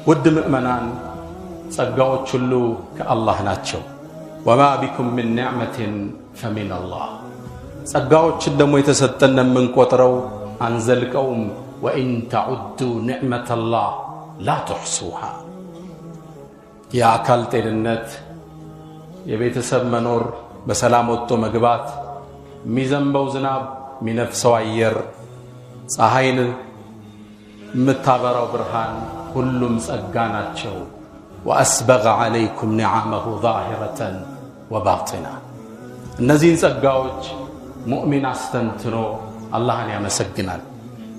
ውድ ምእመናን ጸጋዎች ሁሉ ከአላህ ናቸው። ወማ ቢኩም ምን ኒዕመትን ፈሚን አላህ። ጸጋዎችን ደግሞ የተሰጠን የምንቆጥረው አንዘልቀውም። ወኢን ተዑዱ ኒዕመተላህ ላ ትሕሱሃ። የአካል ጤንነት፣ የቤተሰብ መኖር፣ በሰላም ወጥቶ መግባት፣ የሚዘንበው ዝናብ፣ የሚነፍሰው አየር፣ ፀሐይን የምታበራው ብርሃን ሁሉም ጸጋ ናቸው። ወአስበገ ዐለይኩም ኒዓመሁ ዛሂረተን ወባጢና። እነዚህን ጸጋዎች ሙእሚን አስተንትኖ አላህን ያመሰግናል።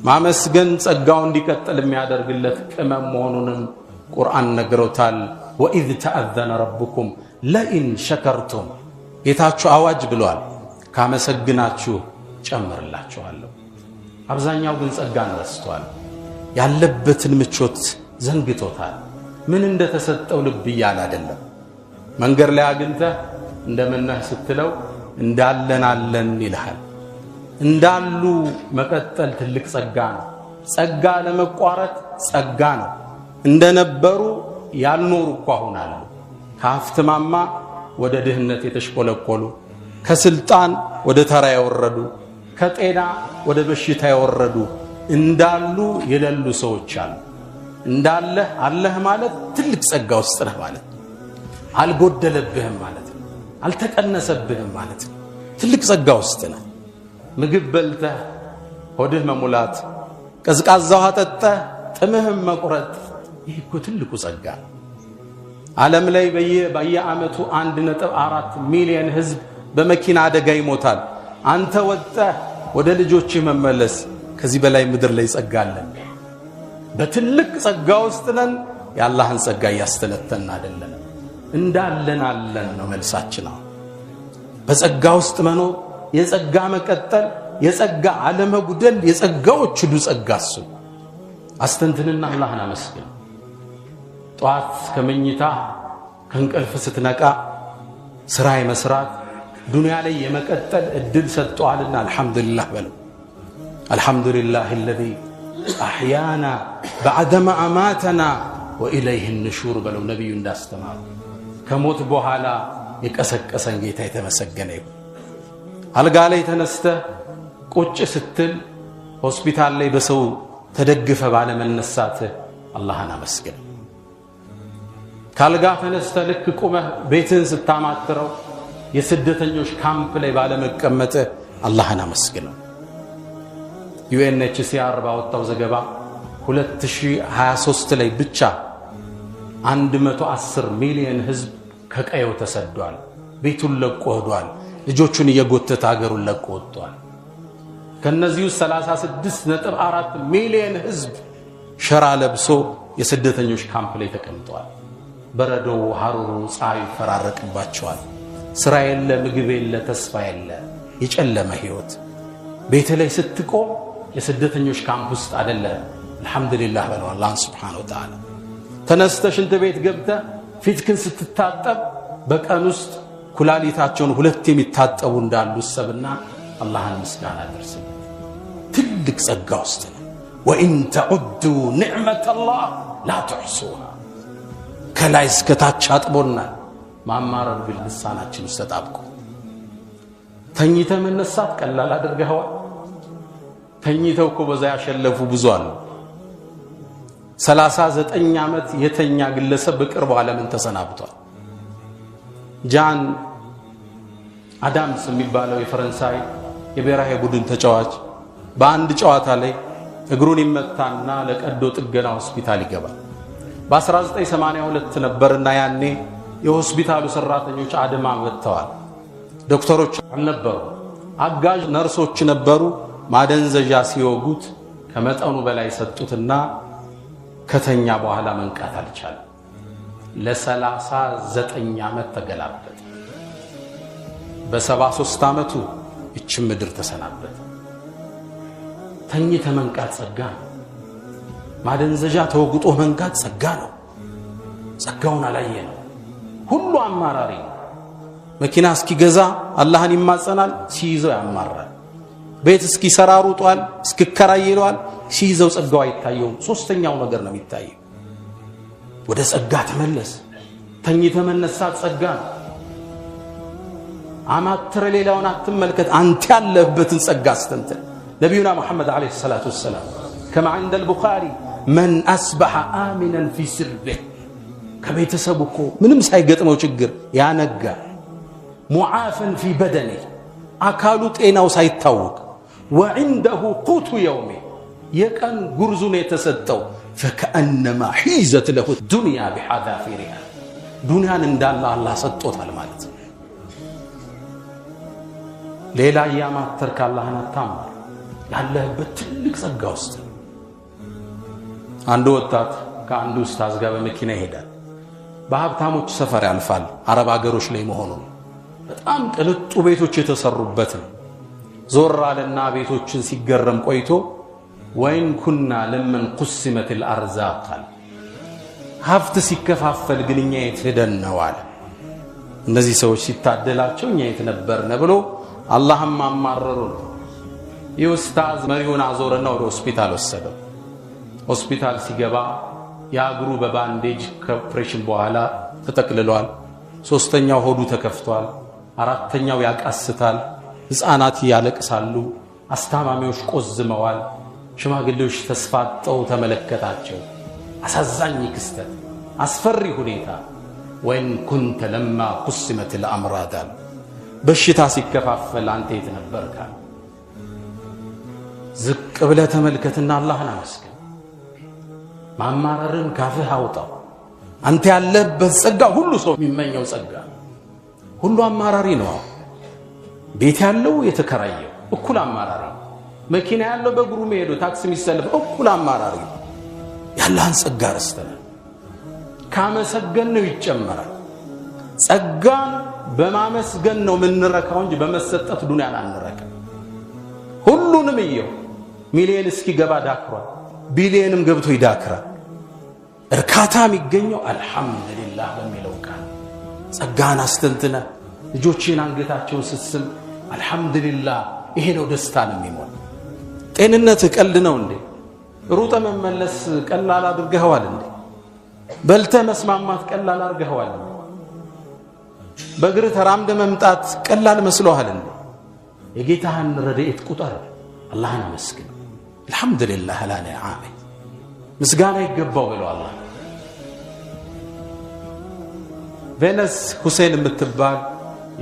ማመስገን ጸጋው እንዲቀጥል የሚያደርግለት ቅመም መሆኑንም ቁርአን ነግሮታል። ወኢዝ ተአዘነ ረብኩም ለኢን ሸከርቱም፣ ጌታችሁ አዋጅ ብሏል፣ ካመሰግናችሁ ጨምርላችኋለሁ። አብዛኛው ግን ጸጋን ረስቷል። ያለበትን ምቾት ዘንግቶታል። ምን እንደተሰጠው ልብ እያለ አይደለም። መንገድ ላይ አግኝተህ እንደምነህ ስትለው እንዳለን አለን ይልሃል። እንዳሉ መቀጠል ትልቅ ጸጋ ነው። ጸጋ ለመቋረጥ ጸጋ ነው። እንደነበሩ ያልኖሩ እኮ አሁን አሉ። ከሀብት ማማ ወደ ድህነት የተሽቆለቆሉ፣ ከስልጣን ወደ ተራ የወረዱ፣ ከጤና ወደ በሽታ የወረዱ እንዳሉ የሌሉ ሰዎች አሉ። እንዳለህ አለህ ማለት ትልቅ ጸጋ ውስጥ ነህ ማለት ነው። አልጎደለብህም ማለት ነው። አልተቀነሰብህም ማለት ነው። ትልቅ ጸጋ ውስጥ ነህ። ምግብ በልተህ ሆድህ መሙላት፣ ቀዝቃዛ ውሃ ጠጥተህ ጥምህም መቁረጥ፣ ይህ እኮ ትልቁ ጸጋ ነው። ዓለም ላይ በየዓመቱ 1.4 ሚሊዮን ህዝብ በመኪና አደጋ ይሞታል። አንተ ወጥተህ ወደ ልጆችህ መመለስ፣ ከዚህ በላይ ምድር ላይ ጸጋ አለን? በትልቅ ጸጋ ውስጥ ነን። የአላህን ጸጋ እያስተነተንን አይደለም። እንዳለን አለን ነው መልሳችን። በጸጋ ውስጥ መኖር፣ የጸጋ መቀጠል፣ የጸጋ አለመጉደል፣ የጸጋዎች ሁሉ ጸጋ እሱ። አስተንትንና አላህን አመስግን። ጠዋት ከመኝታ ከእንቅልፍ ስትነቃ ስራ የመስራት ዱንያ ላይ የመቀጠል እድል ሰጥቷልና አልሐምዱሊላህ በለው። አልሐምዱሊላህ አለዚ አሕያና በዐደማ አማተና ወኢለይህ ንሹር በለው። ነቢዩ እንዳስተማሩ ከሞት በኋላ የቀሰቀሰን ጌታ የተመሰገነ ይሁን። አልጋ ላይ ተነስተህ ቁጭ ስትል ሆስፒታል ላይ በሰው ተደግፈ ባለመነሳትህ አላህን አመስግን። ካልጋ ተነስተህ ልክ ቁመህ ቤትህን ስታማትረው የስደተኞች ካምፕ ላይ ባለመቀመጥህ አላህን አመስግነው። ዩኤንኤችሲአር ባወጣው ዘገባ 2023 ላይ ብቻ 110 ሚሊዮን ህዝብ ከቀየው ተሰዷል። ቤቱን ለቆ ሄዷል። ልጆቹን እየጎተተ ሀገሩን ለቆ ወጥቷል። ከነዚህ 36.4 ሚሊዮን ህዝብ ሸራ ለብሶ የስደተኞች ካምፕ ላይ ተቀምጧል። በረዶው፣ ሐሩሩ፣ ፀሐዩ ይፈራረቅባቸዋል። ስራ የለ፣ ምግብ የለ፣ ተስፋ የለ፣ የጨለመ ህይወት። ቤት ላይ ስትቆም የስደተኞች ካምፕ ውስጥ አይደለም። አልሐምዱሊላህ በለው አላህ ሱብሓነሁ ወተዓላ። ተነስተህ ሽንት ቤት ገብተህ ፊትክን ስትታጠብ በቀን ውስጥ ኩላሊታቸውን 2 የሚታጠቡ እንዳሉ ሰብና አላህን ምስጋና አድርስ። ትልቅ ጸጋ ውስጥ ነው። ወኢን ተዑዱ ኒዕመተላህ ላ ትሕሱሃ። ከላይ እስከ ታች አጥቦናል። ማማረር በልሳናችን ውስጥ ተጣብቆ ተኝተህ መነሳት ቀላል አድርገኸዋል። ተኝተው እኮ በዛ ያሸለፉ ብዙ አሉ። 39 ዓመት የተኛ ግለሰብ በቅርቡ ዓለምን ተሰናብቷል። ጃን አዳምስ የሚባለው የፈረንሳይ የብሔራዊ ቡድን ተጫዋች በአንድ ጨዋታ ላይ እግሩን ይመታና ለቀዶ ጥገና ሆስፒታል ይገባል። በ1982 ነበርና ያኔ የሆስፒታሉ ሰራተኞች አድማ መጥተዋል። ዶክተሮች አልነበሩ፣ አጋዥ ነርሶች ነበሩ። ማደንዘዣ ሲወጉት ከመጠኑ በላይ ሰጡትና ከተኛ በኋላ መንቃት አልቻለም። ለ39 ዓመት ተገላበጠ። በ73 ዓመቱ እችም ምድር ተሰናበተ። ተኝተ መንቃት ጸጋ ነው። ማደንዘዣ ተወግጦ መንቃት ጸጋ ነው። ጸጋውን አላየ ነው። ሁሉ አማራሪ ነው። መኪና እስኪገዛ አላህን ይማጸናል፣ ሲይዘው ያማራል። ቤት እስኪሰራ ሩጧል፣ እስኪከራይ ይለዋል፣ ሲይዘው ጸጋው አይታየውም። ሶስተኛው ነገር ነው የሚታየው። ወደ ጸጋ ተመለስ። ተኝተ መነሳት ጸጋ ነው። አማትረ ሌላውን አትመልከት። አንተ ያለህበትን ጸጋ አስተንተን። ነብዩና መሐመድ አለይሂ ሰላቱ ወሰላም كما عند البخاري من أصبح آمنا في سربه ከቤተሰቡኮ ምንም ሳይገጥመው ችግር ያነጋ ሙዓፈን في بدنه አካሉ ጤናው ሳይታወቅ وعنده قوت يومه የቀን ጉርዙን የተሰጠው فكأنما حيزت له الدنيا بحذافيرها ዱንያን እንዳለ አላህ ሰጥቶታል ማለት ነው። ሌላ ያማተርክ አላህን አታማር። ያለህበት ትልቅ ጸጋ ውስጥ አንድ ወጣት ከአንዱ ኡስታዝ ጋር በመኪና ይሄዳል። በሀብታሞች ሰፈር ያልፋል። አረብ ሀገሮች ላይ መሆኑ በጣም ቅንጡ ቤቶች የተሰሩበት ነው። ዞር አለና ቤቶችን ሲገረም ቆይቶ ወይን ኩና ለምን قسمت الارزاق ሀብት ሲከፋፈል ግን እኛ የት ሄደን ነው አለ። እነዚህ ሰዎች ሲታደላቸው እኛ የት ነበርን ብሎ አላህም አማረሩ። የኡስታዝ መሪውን አዞረና ወደ ሆስፒታል ወሰደው። ሆስፒታል ሲገባ ያግሩ በባንዴጅ ከኦፕሬሽን በኋላ ተጠቅልሏል። ሶስተኛው ሆዱ ተከፍቷል። አራተኛው ያቃስታል። ህፃናት ያለቅሳሉ። አስታማሚዎች ቆዝመዋል። ሽማግሌዎች ተስፋጠው ተመለከታቸው። አሳዛኝ ክስተት፣ አስፈሪ ሁኔታ። ወይን ኩንተ ለማ قسمت الامراض በሽታ ሲከፋፈል አንተ የት ነበርክ? ዝቅ ብለህ ተመልከትና አላህን አመስግን። ማማረርን ካፍህ አውጣው። አንተ ያለበት ጸጋ ሁሉ ሰው የሚመኘው ጸጋ ሁሉ አማራሪ ነው። ቤት ያለው የተከራየው እኩል አማራሪ፣ መኪና ያለው በእግሩ መሄዱ ታክሲ የሚሰልፍ እኩል አማራሪ። ያላህን ጸጋ ረስተን ካመሰገን ነው ይጨመራል። ጸጋን በማመስገን ነው ምንረካው እንጂ በመሰጠት ዱንያን አንረካ። ሁሉንም ይየው ሚሊየን እስኪገባ ዳክሯል። ቢሊየንም ገብቶ ይዳክራል። እርካታ የሚገኘው አልহামዱሊላህ በሚለው ቃል ጸጋን አስተንተና ልጆችን አንገታቸውን ስትስም አልহামዱሊላህ ይሄ ነው ደስታን የሚሞላ። ጤንነት ቀልድ ነው እንዴ? ሩጠ መመለስ ቀላል አድርገዋል እንዴ? በልተ መስማማት ቀላል አድርገዋል እንዴ? በእግር ተራምደ መምጣት ቀላል መስሎሃል እንዴ? የጌታህን ረድኤት ቁጠር። አላህን አመስግን። አልহামዱሊላህ ላ ነዓም ምስጋና ይገባው ብሎ አላህ። ቬነስ ሁሴን የምትባል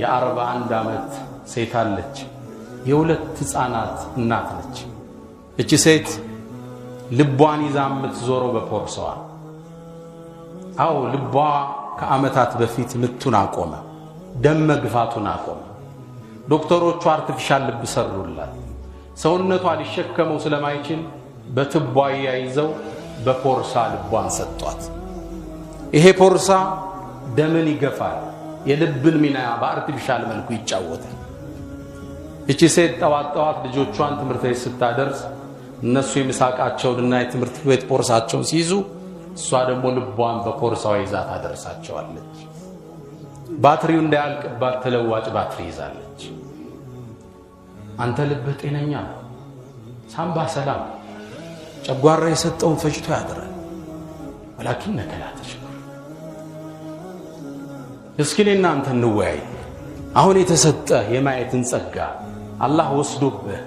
የ41 ዓመት ሴት አለች። የሁለት ህፃናት እናት ነች። እቺ ሴት ልቧን ይዛ የምትዞረው በፖርሳዋ። አው ልቧ ከዓመታት በፊት ምቱን አቆመ፣ ደም መግፋቱን አቆመ። ዶክተሮቹ አርቲፊሻል ልብ ሰሩላት። ሰውነቷ ሊሸከመው ስለማይችል በትቧ ያይዘው በፖርሳ ልቧን ሰጧት። ይሄ ፖርሳ ደምን ይገፋል፣ የልብን ሚና በአርቲፊሻል መልኩ ይጫወታል። እቺ ሴት ጠዋት ልጆቿን ትምህርት ቤት ስታደርስ እነሱ የምሳቃቸውንና የትምህርት ቤት ፖርሳቸውን ሲይዙ እሷ ደግሞ ልቧን በፖርሳው ይዛ ታደርሳቸዋለች። ባትሪው እንዳያልቅባት ተለዋጭ ባትሪ ይዛለች። አንተ ልብህ ጤነኛ ነው፣ ሳምባ ሰላም፣ ጨጓራ የሰጠውን ፈጭቶ ያድራል። ወላኪነከ ላ ተሽኩር። እስኪ እኔና አንተ እንወያይ። አሁን የተሰጠ የማየትን ጸጋ አላህ ወስዶብህ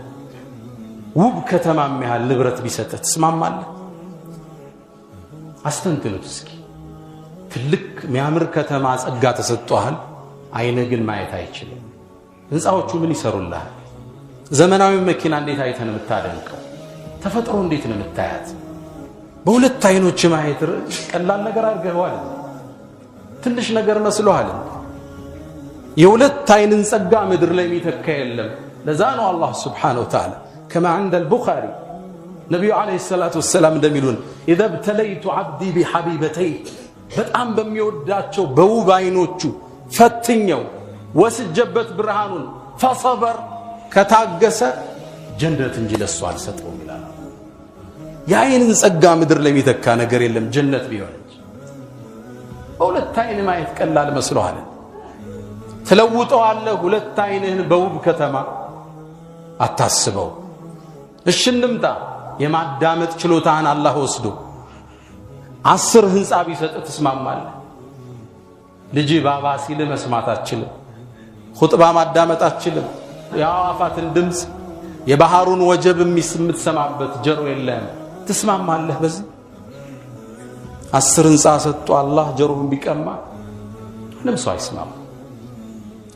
ውብ ከተማም ያህል ንብረት ቢሰጥህ ትስማማለህ? አስተንትኑት እስኪ። ትልቅ የሚያምር ከተማ ጸጋ ተሰጥቷል፣ አይነ ግን ማየት አይችልም። ህንፃዎቹ ምን ይሰሩልሃል? ዘመናዊ መኪና እንዴት አይተን የምታደንቀው? ተፈጥሮ እንዴት ነው የምታያት? በሁለት አይኖች ማየት ቀላል ነገር አድርገዋል? ትንሽ ነገር መስሎሃል? የሁለት አይንን ጸጋ ምድር ላይ የሚተካ የለም። ለዛ ነው አላህ ሱብሓነሁ ወተዓላ كما عند البخاري نبي عليه الصلاة والسلام እንደሚሉን إذا ابتليت عبدي بحبيبتي በጣም በሚወዳቸው በውብ አይኖቹ ፈትኘው ወስጀበት ብርሃኑን فصبر ከታገሰ ጀነት እንጂ ለሱ አልሰጠውም ይላል። የአይንን ጸጋ ምድር ላይ የሚተካ ነገር የለም ጀነት ቢሆን እንጂ። በሁለት አይን ማየት ቀላል መስሎሃል? ትለውጠዋለህ ሁለት አይንህን በውብ ከተማ አታስበው። እሺ እንምጣ። የማዳመጥ ችሎታን አላህ ወስዶ 10 ህንጻ ቢሰጥ ትስማማለህ? ልጅ ባባ ሲል መስማት አትችልም። ኹጥባ ማዳመጥ አትችልም። የአዋፋትን ድምጽ የባህሩን ወጀብ የምትሰማበት ጆሮ የለም። ትስማማለህ? በዚህ 10 ህንጻ ሰጥቶ አላህ ጆሮህን ቢቀማ ምንም ሰው አይስማማ።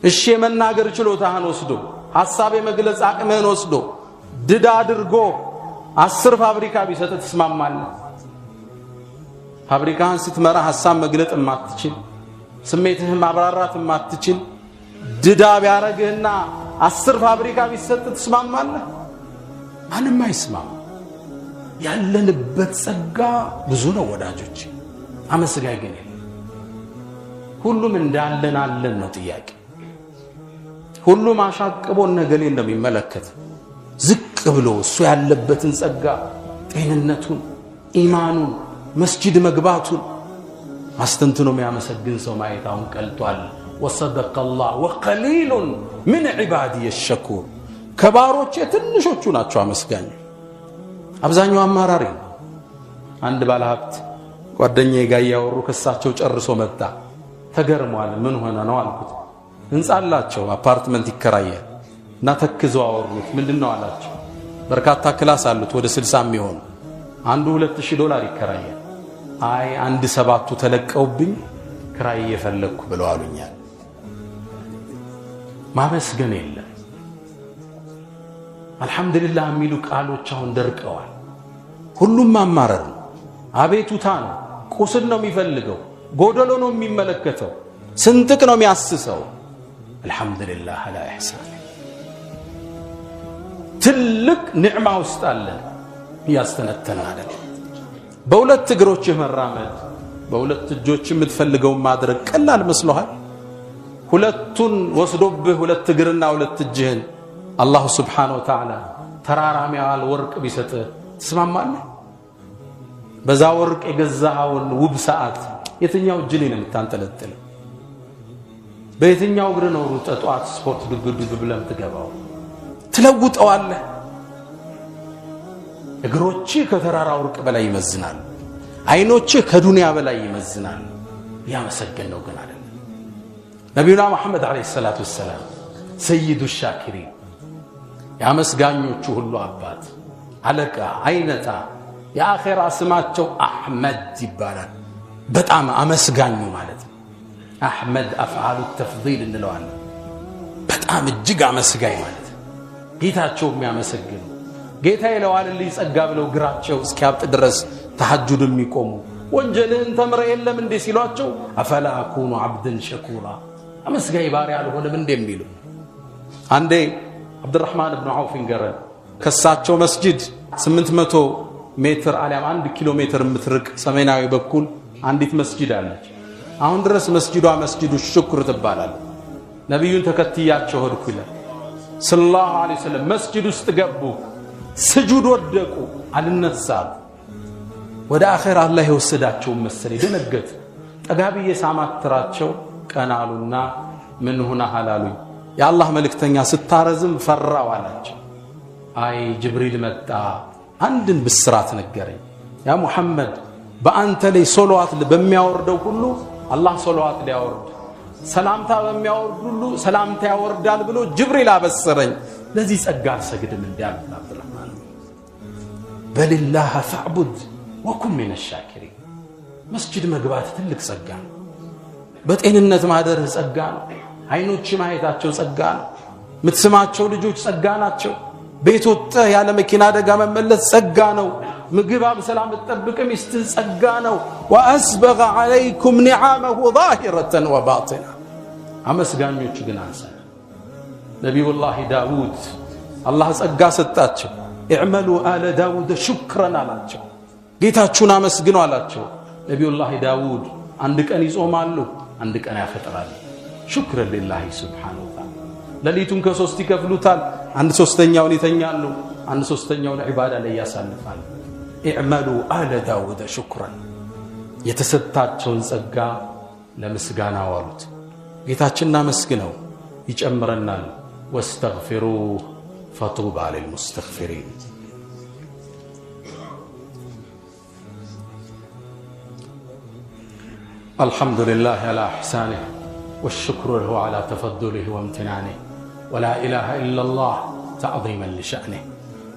እሺ የመናገር ችሎታህን ወስዶ ሐሳብ የመግለጽ አቅምህን ወስዶ ድዳ አድርጎ 10 ፋብሪካ ቢሰጥ ትስማማለህ? ፋብሪካህን ስትመራ ሐሳብ መግለጥ የማትችል ስሜትህን ማብራራት የማትችል ድዳ ቢያረግህና 10 ፋብሪካ ቢሰጥ ትስማማለህ? ማንም አይስማማ። ያለንበት ጸጋ ብዙ ነው ወዳጆች፣ አመስጋኝ ግን የለም። ሁሉም እንዳለን አለን ነው ጥያቄ። ሁሉም አሻቅቦ ነገሌ እንደሚመለከት ዝቅ ብሎ እሱ ያለበትን ጸጋ፣ ጤንነቱን፣ ኢማኑን፣ መስጂድ መግባቱን አስተንትኖ የሚያመሰግን ሰው ማየት አሁን ቀልቷል። ወሰደቀ አላህ ወቀሊሉን ምን ዒባዲየ ሸኩር። ከባሮቼ ትንሾቹ ናቸው አመስጋኝ፣ አብዛኛው አማራሪ ነው። አንድ ባለሀብት ጓደኛዬ ጋር ያወሩ ከሳቸው ጨርሶ መጣ። ተገርሟል። ምን ሆነ ነው አልኩት። ህንጻ አላቸው፣ አፓርትመንት ይከራያል እና ተክዘው አወሩት። ምንድነው አላቸው። በርካታ ክላስ አሉት ወደ 60 የሚሆኑ። አንዱ $2000 ይከራያል። አይ 1/7 ተለቀውብኝ ክራይ እየፈለኩ ብለው አሉኛል። ማመስገን የለም። አልহামዱሊላህ የሚሉ ቃሎች አሁን ደርቀዋል። ሁሉም ማማረር ነው፣ አቤቱታ ነው፣ ቁስል ነው የሚፈልገው፣ ጎደሎ ነው የሚመለከተው፣ ስንጥቅ ነው የሚያስሰው። አልহামዱሊላህ አላ ኢህሳን ትልቅ ኒዕማ ውስጥ አለ ያስተነተነ አይደል። በሁለት እግሮች መራመድ፣ በሁለት እጆች የምትፈልገውን ማድረግ ቀላል መስሎሃል? ሁለቱን ወስዶብህ ሁለት እግርና ሁለት እጅህን አላሁ ስብሓነሁ ወተዓላ ተራራም ያህል ወርቅ ቢሰጥ ትስማማለህ? በዛ ወርቅ የገዛኸውን ውብ ሰዓት የትኛው እጅ ላይ ነው የምታንጠለጥለው? በየትኛው እግር ነው ሩጠህ ጠዋት ስፖርት ድግድግ ብለህ ትገባው? ትለውጠዋለህ። እግሮችህ ከተራራ ወርቅ በላይ ይመዝናሉ። አይኖችህ ከዱንያ በላይ ይመዝናሉ። ያመሰገነው ግን አይደለም። ነቢዩና መሐመድ አለይሂ ሰላቱ ወሰላም ሰይዱ ሻኪሪን ያመስጋኞቹ ሁሉ አባት አለቃ አይነታ የአኺራ ስማቸው አህመድ ይባላል። በጣም አመስጋኙ ማለት ነው። አህመድ አፍዓሉ ተፍዲል እንለዋለን። በጣም እጅግ አመስጋኝ ማለት ነው። ጌታቸው የሚያመሰግኑ ጌታዬ ለዋልልኝ ጸጋ ብለው ግራቸው እስኪያብጥ ድረስ ተሐጁድ የሚቆሙ ወንጀልህን ተምረ የለም እንዴ ሲሏቸው አፈላ አኩኑ አብደን ሸኩራ አመስጋኝ ባሪያ አልሆንም እንደሚሉ። አንዴ አብዱራህማን ኢብኑ ዐውፍ ገረን ከሳቸው መስጂድ 800 ሜትር አሊያም 1 ኪሎ ሜትር የምትርቅ ሰሜናዊ በኩል አንዲት መስጂድ አለች። አሁን ድረስ መስጂዷ መስጂዱ ሽኩር ትባላለች። ነብዩን ተከትያቸው ሄድኩ ይላል ሰለላሁ ዐለይሂ ወሰለም። መስጂድ ውስጥ ገቡ፣ ስጁድ ወደቁ፣ አልነሳም። ወደ አኺራ አላህ የወሰዳቸው መሰለኝ። ደነገጥ ጠጋብዬ ሳማትራቸው ቀናሉና ምን ሆነ ሐላሉኝ። የአላህ መልእክተኛ ስታረዝም ፈራው አላቸው። አይ ጅብሪል መጣ፣ አንድን ብስራት ነገረኝ። ያ ሙሐመድ በአንተ ላይ ሶላዋት በሚያወርደው ሁሉ አላህ ሶላዋት ሊያወርድ፣ ሰላምታ በሚያወርድ ሁሉ ሰላምታ ያወርዳል ብሎ ጅብሪል አበሰረኝ። ለዚህ ጸጋ አልሰግድም እንዲያል አብዱራህማን በሊላህ ፈዕቡድ ወኩን ሚነ ሻኪሪን። መስጂድ መግባት ትልቅ ጸጋ ነው። በጤንነት ማደር ጸጋ ነው። አይኖች ማየታቸው ጸጋ ነው። የምትስማቸው ልጆች ጸጋ ናቸው። ቤት ወጥተህ ያለ መኪና አደጋ መመለስ ጸጋ ነው። ምግብ በሰላም ተጠብቀ ሚስትህ ጸጋ ነው። ወአስበገ ዐለይኩም ኒዓመሁ ዛሂረተን ወባጢና። አመስጋኞች ግን አንሰ ነቢዩላህ ዳውድ አላህ ጸጋ ሰጣቸው። እዕመሉ አለ ዳውድ ሹክረን አላቸው። ጌታችሁን አመስግኑ አላቸው። ነቢዩላህ ዳውድ አንድ ቀን ይጾማሉ፣ አንድ ቀን ያፈጥራሉ። ሹክረን ሊላሂ ሱብሓነሁ ወተዓላ። ሌሊቱን ከ3 ይከፍሉታል። 1/3ኛውን ይተኛሉ፣ 1/3ኛውን ዒባዳ ላይ ያሳልፋሉ። እዕመሉ አለ ዳውድ ሹክረን። የተሰጣቸውን ጸጋ ለምስጋና ዋሉት። ጌታችንን አመስግነው ይጨምረናል። ወስተግፊሩህ ፈጡባ ሊልሙስተግፊሪን። الحمد لله على إحسانه والشكر له على تفضله وامتنانه ولا إله إلا الله تعظيما لشأنه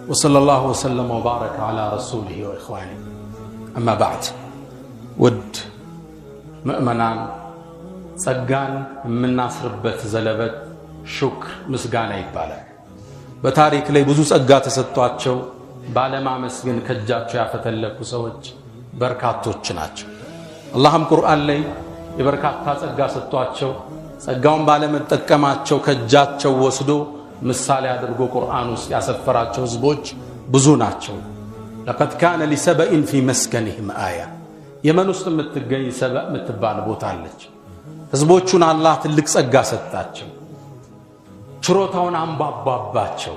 وصلى الله وسلم وبارك على رسوله وإخوانه أما بعد ود مؤمنان ጸጋን የምናስርበት ዘለበት ሹክር ምስጋና ይባላል። በታሪክ ላይ ብዙ ጸጋ ተሰጥቷቸው ባለማመስገን ከጃቸው ያፈተለኩ ሰዎች በርካቶች ናቸው። አላህም ቁርአን ላይ የበርካታ ጸጋ ሰጥቷቸው ጸጋውን ባለመጠቀማቸው ከጃቸው ወስዶ ምሳሌ አድርጎ ቁርአን ውስጥ ያሰፈራቸው ህዝቦች ብዙ ናቸው። لقد كان لسبأ في مسكنهم آية የመን ውስጥ የምትገኝ ሰበእ የምትባል ቦታ አለች። ህዝቦቹን አላህ ትልቅ ጸጋ ሰጣቸው። ችሮታውን አንባባባቸው፣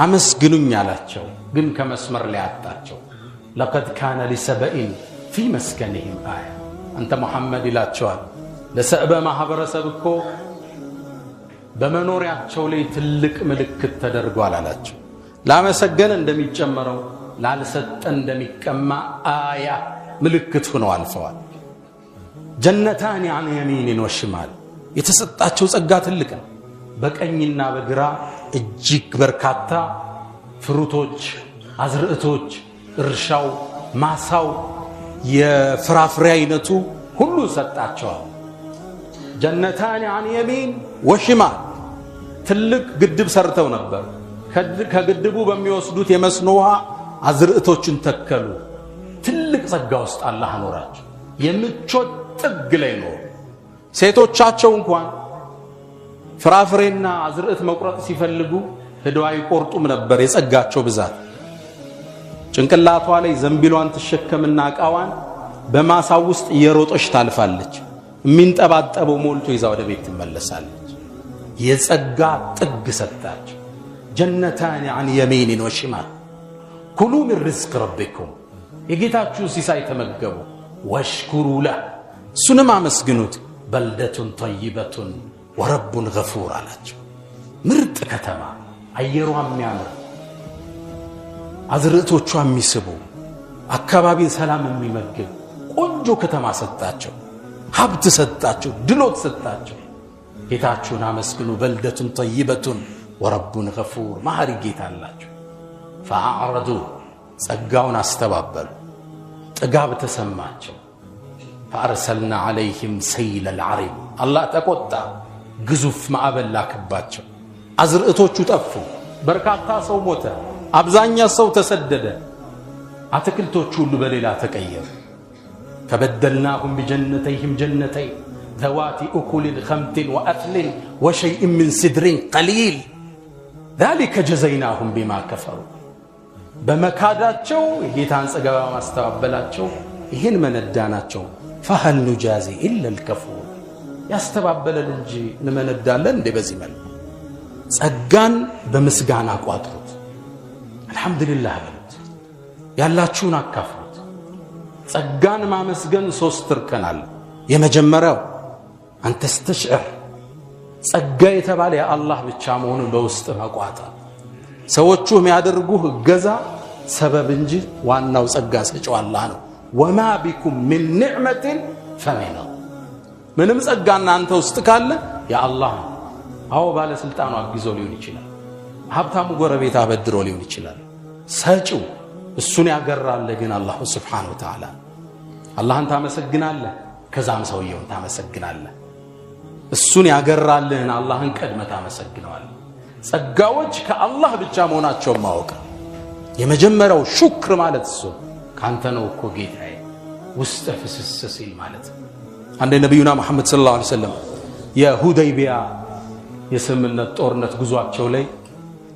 አመስግኑኝ አላቸው። ግን ከመስመር ላይ አጣቸው። لقد كان لسبأ في مسكنهم آية አንተ መሐመድ ይላቸዋል ለሰዕበ ማህበረሰብ እኮ በመኖሪያቸው ላይ ትልቅ ምልክት ተደርጓል አላቸው። ላመሰገን እንደሚጨመረው ላልሰጠ እንደሚቀማ አያ ምልክት ሆነው አልፈዋል። ጀነታን عن يمين وشمال የተሰጣቸው ጸጋ ትልቅ ነው። በቀኝና በግራ እጅግ በርካታ ፍሩቶች፣ አዝርዕቶች፣ እርሻው፣ ማሳው፣ የፍራፍሬ አይነቱ ሁሉ ሰጣቸዋል። ጀነታን عن يمين وشمال ትልቅ ግድብ ሰርተው ነበር። ከግድቡ በሚወስዱት የመስኖ ውሃ አዝርዕቶችን ተከሉ። ትልቅ ጸጋ ውስጥ አላህ አኖራቸው። የምቾት ጥግ ላይ ነው። ሴቶቻቸው እንኳን ፍራፍሬና አዝርዕት መቁረጥ ሲፈልጉ ሄደው አይቆርጡም ነበር። የጸጋቸው ብዛት ጭንቅላቷ ላይ ዘንቢሏን ተሸከምና ዕቃዋን በማሳው ውስጥ እየሮጠች ታልፋለች። የሚንጠባጠበው ሞልቶ ይዛ ወደ ቤት ትመለሳለች። የጸጋ ጥግ ሰጣቸው። ጀነታን عن يمين وشمال كلوا من رزق ربكم የጌታችሁን ሲሳይ ተመገቡ። ወሽኩሩ ለህ እሱንም አመስግኑት። በልደቱን ጠይበቱን ወረቡን ገፉር አላቸው። ምርጥ ከተማ፣ አየሯ የሚያምር፣ አዝርዕቶቿ የሚስቡ፣ አካባቢን ሰላም የሚመግብ ቆንጆ ከተማ ሰጣቸው። ሀብት ሰጣቸው፣ ድሎት ሰጣቸው። ጌታችሁን አመስግኑ። በልደቱን ጠይበቱን ወረቡን ገፉር ማህሪ ጌታ አላቸው። ፈአዕረዱ ጸጋውን አስተባበሉ። ጥጋብ ተሰማቸው። ፈአርሰልና ዓለይህም ሰይለ ልዓሪም አላህ ተቆጣ። ግዙፍ ማዕበል ላከባቸው። አዝርዕቶቹ ጠፉ። በርካታ ሰው ሞተ። አብዛኛ ሰው ተሰደደ። አትክልቶቹ ሁሉ በሌላ ተቀየሩ። ፈበደልናሁም ቢጀነተይህም ጀነተይን ذوات أكل خمط وأثل وشيء من سدر قليل ذلك جزيناهم بما كفروا በመካዳቸው የጌታን ጸጋ ማስተባበላቸው ይሄን መነዳናቸው። فهل نجازي إلا الكفور ያስተባበለን እንጂ እንመነዳለን እንደ በዚህ መልኩ ጸጋን በምስጋና ቋጥሩት። አልহামዱሊላህ በሉት። ያላችሁን አካፍሉት። ጸጋን ማመስገን ሶስት እርከን አለ። የመጀመሪያው አንተ ተስተሽዕር ጸጋ የተባለ የአላህ ብቻ መሆኑን በውስጥ መቋጠር። ሰዎቹ የሚያደርጉህ እገዛ ሰበብ እንጂ ዋናው ጸጋ ሰጪው አላህ ነው። ወማ ቢኩም ሚን ኒዕመቲን ፈሚን ምንም ጸጋ እናንተ ውስጥ ካለ የአላህ ነው። አዎ ባለስልጣኑ አግዞ ሊሆን ይችላል። ሀብታሙ ጎረቤት አበድሮ ሊሆን ይችላል። ሰጪው እሱን ያገራል ግን አላህ ሱብሓነሁ ወተዓላ። አላህን ታመሰግናለህ፣ ከዛም ሰውየውን ታመሰግናለህ። እሱን ያገራልህን አላህን ቀድመህ ታመሰግነዋለህ። ጸጋዎች ከአላህ ብቻ መሆናቸውን ማወቅ የመጀመሪያው ሹክር ማለት እሱ ካንተ ነው እኮ ጌታዬ ውስጥ ፍስስ ሲል ማለት። አንደ ነብዩና መሐመድ ሰለላሁ ዐለይሂ ወሰለም የሁደይቢያ የስምምነት ጦርነት ጉዟቸው ላይ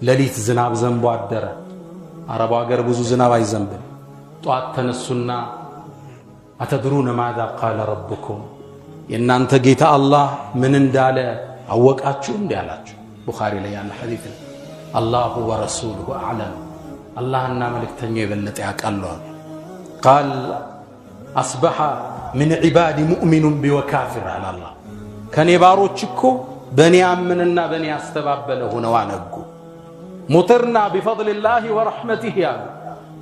ሌሊት ዝናብ ዘንቦ አደረ። አረብ ሀገር ብዙ ዝናብ አይዘንብም። ጧት ተነሱና አተድሩነ ማዛ ቃለ ረብኩም የእናንተ ጌታ አላህ ምን እንዳለ አወቃችሁ እንዴ አላችሁ። ቡኻሪ ላይ ያለ ሐዲስ ነው። አላሁ ወረሱሉሁ አዕለም አላህና መልእክተኛው የበለጠ ያውቃሉ። ቃል አስበሐ ምን ዒባዲ ሙእሚኑን ቢወካፊር አላህ ከኔ ባሮች እኮ በኔ አምንና በኔ ያስተባበለ ሆነው አነጉ። ሙጥርና ቢፈድሊላሂ ወረሕመቲሂ ያሉ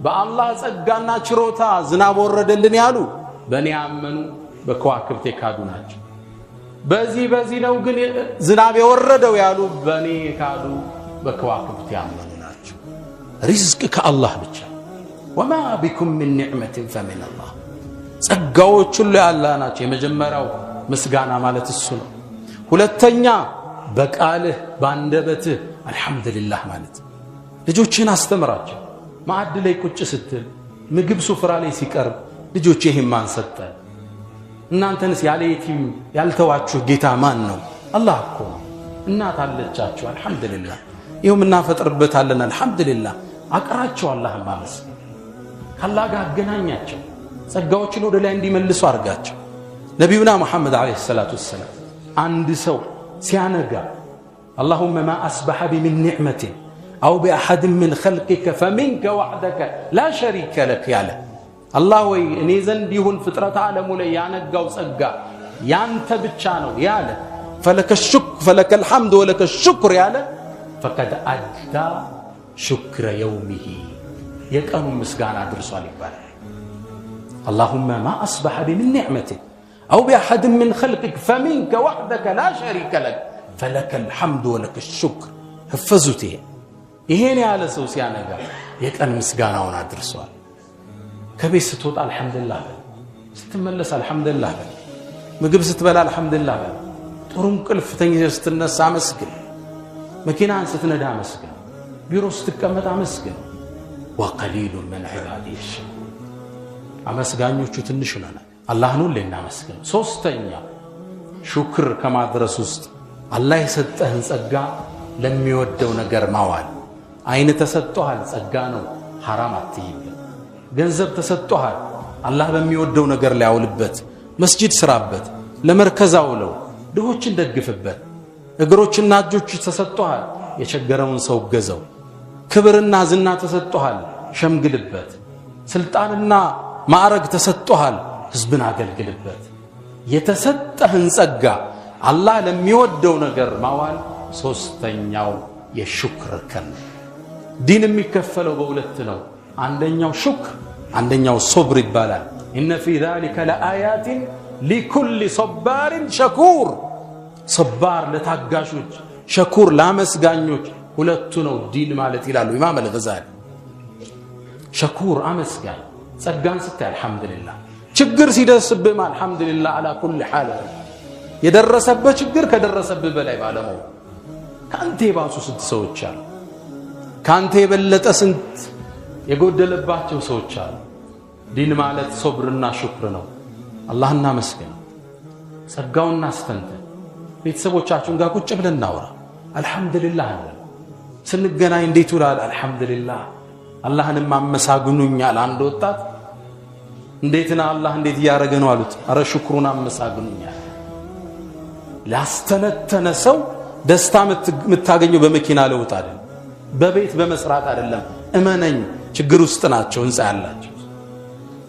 በአላህ ጸጋና ችሮታ ዝናብ ወረደልን ያሉ በኔ አመኑ በከዋክብት የካዱ ናቸው። በዚህ ነው ግን ዝናብ የወረደው ያሉ በእኔ የካዱ በከዋክብት ያመኑ ናቸው። ሪዝቅ ከአላህ ብቻ ወማ ቢኩም ምን ኒዕመትን ፈሚን አላህ ጸጋዎች ሁሉ ያላህ ናቸው። የመጀመሪያው ምስጋና ማለት እሱ ነው። ሁለተኛ በቃልህ ባንደበትህ አልহামዱሊላህ ማለት ልጆችን አስተምራቸው። ማዕድ ላይ ቁጭ ስትል ምግብ ሱፍራ ላይ ሲቀርብ ልጆች ይሄን ማን ሰጠ? እናንተንስ ያለ የቲም ያልተዋችሁ ጌታ ማን ነው? አላህ እኮ ነው። እናት አለቻችሁ አልহামዱሊላህ። ይሁን እናፈጥርበታለን አልহামዱሊላህ። አቅራቸው አላህን ማመስገን ካላህ ጋር አገናኛቸው። ጸጋዎችን ወደ ላይ እንዲመልሱ አርጋቸው። ነብዩና መሐመድ አለይሂ ሰላቱ ወሰለም አንድ ሰው ሲያነጋ اللهم ما أصبح بمن نعمة أو بأحد من خلقك فمنك وحدك لا شريك لك ياله الله وي እኔ ዘንድ ይሁን ፍጥረት ዓለሙ ላይ ያነጋው ጸጋ ያንተ ብቻ ነው ያለ فلك الحمد ولك الشكر ያለ فقد أدى شكر يومه የቀኑ ምስጋና አድርሷል ይባላል። اللهم ما أصبح بمن نعمة أو بأحد من خلقك فمنك وحدك لا شريك لك فلك الحمد ولك الشكر حفظته ይሄን ያለ ሰው ሲያነጋ የቀን ምስጋናውን አድርሷል። ከቤት ስትወጣ አልহামዱሊላህ በል፣ ስትመለስ አልহামዱሊላህ በል፣ ምግብ ስትበላ አልহামዱሊላህ በል፣ ጥሩ እንቅልፍ ተኝተህ ስትነሳ አመስግን፣ መኪናን ስትነዳ አመስግን፣ ቢሮ ስትቀመጥ አመስግን። وقليل من عبادي الشكور አመስጋኞቹ ትንሽ ነን። አላህን ሁሌ እናመስግን። ሶስተኛ ሹክር ከማድረስ ውስጥ አላህ የሰጠህን ጸጋ ለሚወደው ነገር ማዋል። አይን ተሰጥቷል፣ ጸጋ ነው፣ حرام አትይበት። ገንዘብ ተሰጥቷል፣ አላህ በሚወደው ነገር ላይ አውልበት። መስጂድ ስራበት፣ ለመርከዝ አውለው፣ ድሆችን ደግፍበት። እግሮችና እጆች ተሰጥቷል፣ የቸገረውን ሰው ገዘው። ክብርና ዝና ተሰጥቷል፣ ሸምግልበት። ስልጣንና ማዕረግ ተሰጥቷል፣ ህዝብን አገልግልበት። የተሰጠህን ጸጋ አላህ ለሚወደው ነገር ማዋል ሶስተኛው የሹክር ከን። ዲን የሚከፈለው በሁለት ነው። አንደኛው ሹክር፣ አንደኛው ሶብር ይባላል። ኢነ ፊ ዛሊከ ለአያት ሊኩል ሶባር ሸኩር። ሶባር ለታጋሾች፣ ሸኩር ለአመስጋኞች። ሁለቱ ነው ዲን ማለት ይላሉ ኢማም አልገዛሊ። ሸኩር አመስጋኝ፣ ጸጋን ስታይ አልহামዱሊላህ፣ ችግር ሲደርስብህ አልহামዱሊላህ አላ ኩል ሐል። የደረሰበት ችግር ከደረሰብህ በላይ ባለመው ካንተ የባሱ ስንት ሰዎች አሉ፣ ካንተ የበለጠ ስንት የጎደለባቸው ሰዎች አሉ። ዲን ማለት ሶብርና ሹክር ነው። አላህና መስገን፣ ጸጋውና አስተንተን። ቤተሰቦቻችሁን ጋር ቁጭ ብለን እናውራ፣ አልহামዱሊላህ እንበል። ስንገናኝ እንዴት ውላል? አልহামዱሊላህ። አላህንም አመሳግኑኛል። አንድ ወጣት እንዴትና አላህ እንዴት ያረገ ነው አሉት። አረ ሹክሩን አመሳግኑኛል። ላስተነተነ ሰው ደስታ የምታገኘው በመኪና ለውጥ አይደለም፣ በቤት በመስራት አይደለም። እመነኝ ችግር ውስጥ ናቸው እንጻ ያላቸው።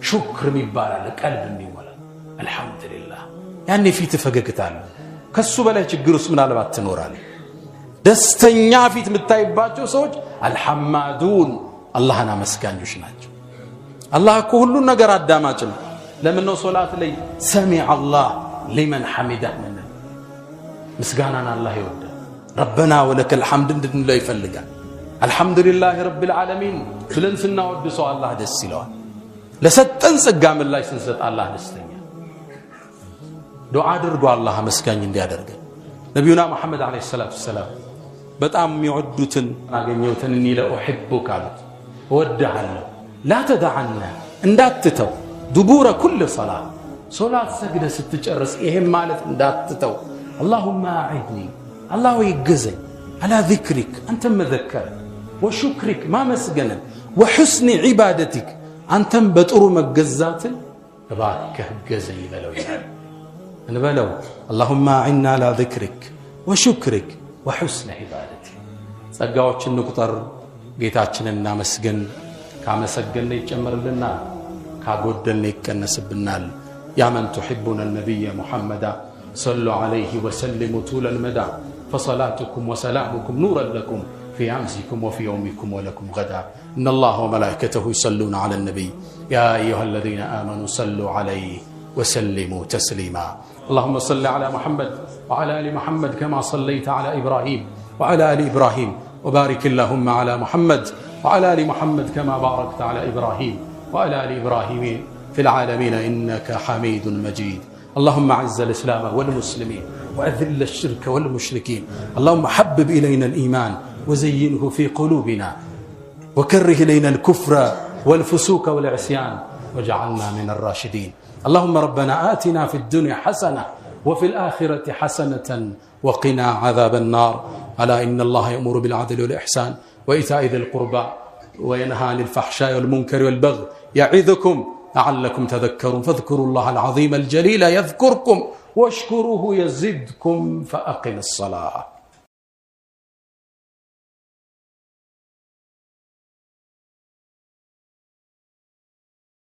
ሹክር ይባላል ቀልብ የሚሞላ አልহামዱሊላህ። ያኔ ፊት ፈገግታል። ከሱ በላይ ችግር ውስጥ ምናልባት ትኖራለህ። ደስተኛ ፊት የምታይባቸው ሰዎች አልሐማዱን አላህን አመስጋኞች ናቸው። አላህ እኮ ሁሉን ነገር አዳማጭ ነው። ለምን ነው ሶላት ላይ ሰሚዐ አላህ ሊመን ሐሚደህ ምን ምስጋናን አላህ ይወዳል። ረበና ወለከል ሐምድ እንድንለው ይፈልጋል። አልሐምዱሊላህ ረብል ዓለሚን ብለን ስናወድሰው አላህ ደስ ይለዋል። ለሰጠን ጸጋ ምላሽ ስንሰጥ አላህ ደስተኛ። ዱዓ አድርጎ አላህ መስጋኝ እንዲያደርገን ነብዩና መሐመድ አለይሂ ሰላቱ ወሰላም በጣም የሚወዱትን አገኘውትን እኒ ለኡሂቡከ አሉት። እወድሃለሁ ላ ተደዐና እንዳትተው ዱቡረ ኩል ሶላት ሶላት ሰግደ ስትጨርስ ይሄን ማለት እንዳትተው اللهم أعدني الله يجزي على ذكرك أنت مذكر وشكرك ما مسجنا وحسن عبادتك أنت بطر مجزات باك جزي بلو نبلو اللهم أعنا على ذكرك وشكرك وحسن عبادتك سجاوش النقطر جيتاتنا مسجن كما سجن يجمر لنا كعودنا يكنس بالنال يا من تحبون النبي محمد صلوا عليه وسلموا طول المدى فصلاتكم وسلامكم نورا لكم في أمسكم وفي يومكم ولكم غدا إن الله وملائكته يصلون على النبي يا أيها الذين آمنوا صلوا عليه وسلموا تسليما. اللهم صل على محمد وعلى آل محمد كما صليت على إبراهيم وعلى آل إبراهيم، وبارك اللهم على محمد وعلى آل محمد كما باركت على إبراهيم وعلى آل إبراهيم في العالمين إنك حميد مجيد. اللهم أعز الإسلام والمسلمين وأذل الشرك والمشركين. اللهم حبب إلينا الإيمان وزينه في قلوبنا وكره إلينا الكفر والفسوق والعصيان وجعلنا من الراشدين. اللهم ربنا آتنا في الدنيا حسنة وفي الآخرة حسنة وقنا عذاب النار. ألا إن الله يأمر بالعدل والإحسان وإيتاء ذي القربى وينهى عن الفحشاء والمنكر والبغي يعظكم لعلكم تذكرون. فاذكروا الله العظيم الجليل يذكركم واشكروه يزدكم فأقم الصلاة.